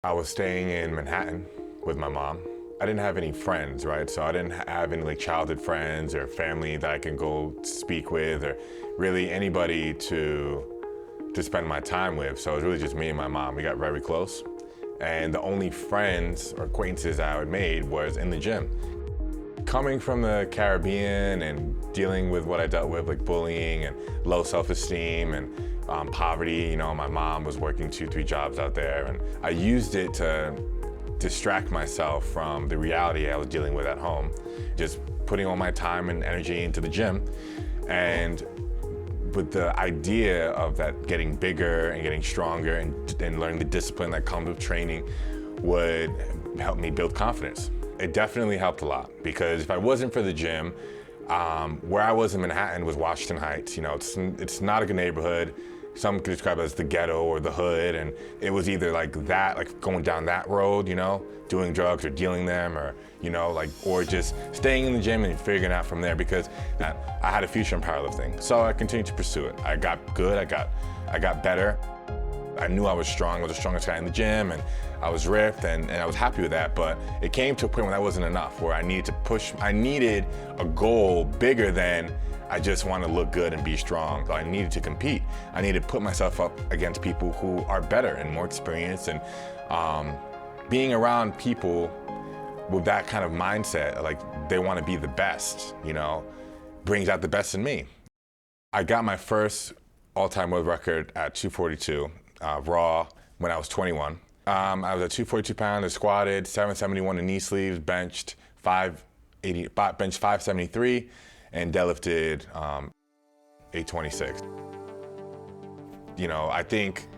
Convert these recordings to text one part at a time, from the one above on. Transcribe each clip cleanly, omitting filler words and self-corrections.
I was staying in Manhattan with my mom. I didn't have any friends, right? So I didn't have any like childhood friends or family that I can go speak with, or really anybody to spend my time with. So it was really just me and my mom. We got very close. And the only friends or acquaintances I had made was in the gym. Coming from the Caribbean and dealing with what I dealt with, like bullying and low self-esteem and poverty, you know, my mom was working 2-3 jobs out there, and I used it to distract myself from the reality I was dealing with at home. Just putting all my time and energy into the gym, and with the idea of that getting bigger and getting stronger and learning the discipline that comes with training would help me build confidence. It definitely helped a lot, because if I wasn't for the gym, where I was in Manhattan was Washington Heights. You know, it's not a good neighborhood. Some could describe it as the ghetto or the hood, and it was either like that, like going down that road, you know, doing drugs or dealing them, or, you know, like, or just staying in the gym and figuring out from there, because I had a future in powerlifting. So I continued to pursue it. I got good, I got better. I knew I was strong. I was the strongest guy in the gym, and I was ripped, and I was happy with that. But it came to a point where that wasn't enough, where I needed to push. I needed a goal bigger than I just want to look good and be strong. So I needed to compete. I needed to put myself up against people who are better and more experienced, and being around people with that kind of mindset, like they want to be the best, you know, brings out the best in me. I got my first all-time world record at 242. Raw when I was 21. I was at 242 pounds, I squatted 771 in knee sleeves, benched 573, and deadlifted 826. You know, I think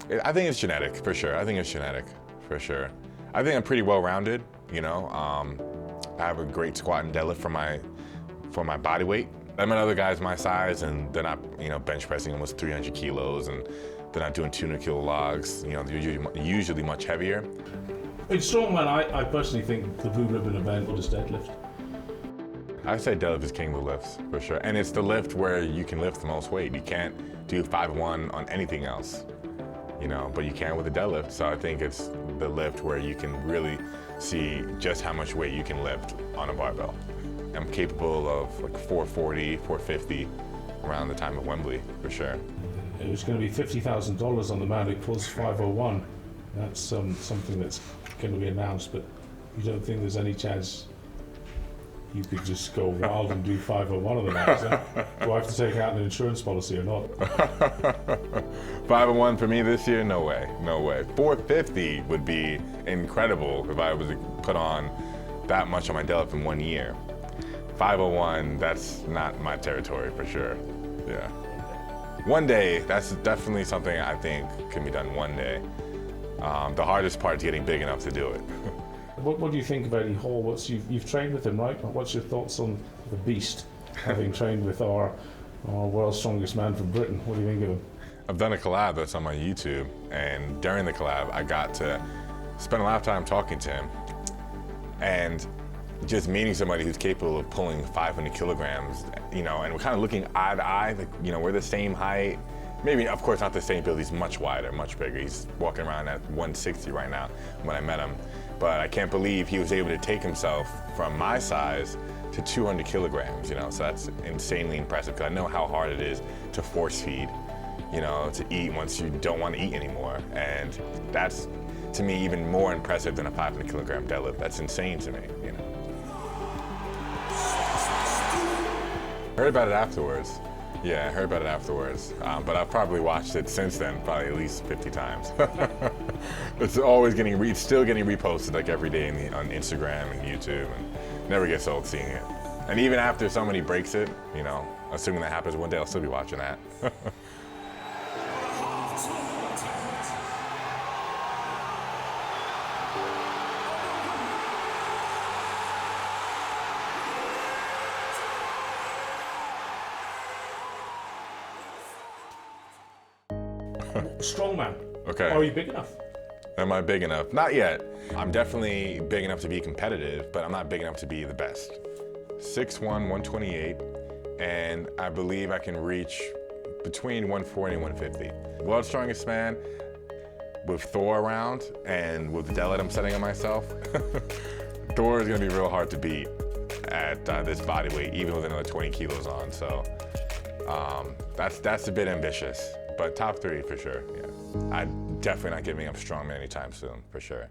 it's genetic for sure. I think it's genetic for sure. I think I'm pretty well-rounded. You know, I have a great squat and deadlift for my body weight. I met other guys my size, and they're not, you know, bench pressing almost 300 kilos, and they're not doing 200 kilo logs. You know, they're usually much heavier. In Strongman, I personally think the blue ribbon event was deadlift. I say deadlift is king of the lifts, for sure. And it's the lift where you can lift the most weight. You can't do 5-1 on anything else, you know, but you can with the deadlift. So I think it's the lift where you can really see just how much weight you can lift on a barbell. I'm capable of like 440, 450 around the time of Wembley, for sure. It was going to be $50,000 on the man who pulls 501. That's something that's going to be announced, but you don't think there's any chance you could just go wild and do 501 on the man? Do I have to take out an insurance policy or not? 501 for me this year? No way, no way. 450 would be incredible if I was to put on that much on my deadlift in 1 year. 501, that's not my territory for sure, yeah. One day, that's definitely something I think can be done one day. The hardest part is getting big enough to do it. What do you think of Eddie Hall? You've trained with him, right? What's your thoughts on the beast, having trained with our world's strongest man from Britain? What do you think of him? I've done a collab that's on my YouTube, and during the collab, I got to spend a lot of time talking to him. And just meeting somebody who's capable of pulling 500 kilograms, you know, and we're kind of looking eye to eye, like, you know, we're the same height. Maybe, of course, not the same build. He's much wider, much bigger. He's walking around at 160 right now when I met him. But I can't believe he was able to take himself from my size to 200 kilograms, you know, so that's insanely impressive, because I know how hard it is to force feed, you know, to eat once you don't want to eat anymore. And that's, to me, even more impressive than a 500 kilogram deadlift. That's insane to me, you know. Heard about it afterwards. Yeah, I heard about it afterwards. But I've probably watched it since then, probably at least 50 times. It's always it's still getting reposted like every day on Instagram and YouTube, and never gets old seeing it. And even after somebody breaks it, you know, assuming that happens one day, I'll still be watching that. Strongman. Okay. Are you big enough? Am I big enough? Not yet. I'm definitely big enough to be competitive, but I'm not big enough to be the best. 6'1", 128, and I believe I can reach between 140 and 150. World's strongest man, with Thor around and with the deadlift I'm setting on myself, Thor is gonna be real hard to beat at this body weight, even with another 20 kilos on. So that's a bit ambitious, but top 3 for sure. Yeah, I'm definitely not giving up strongman anytime soon, for sure.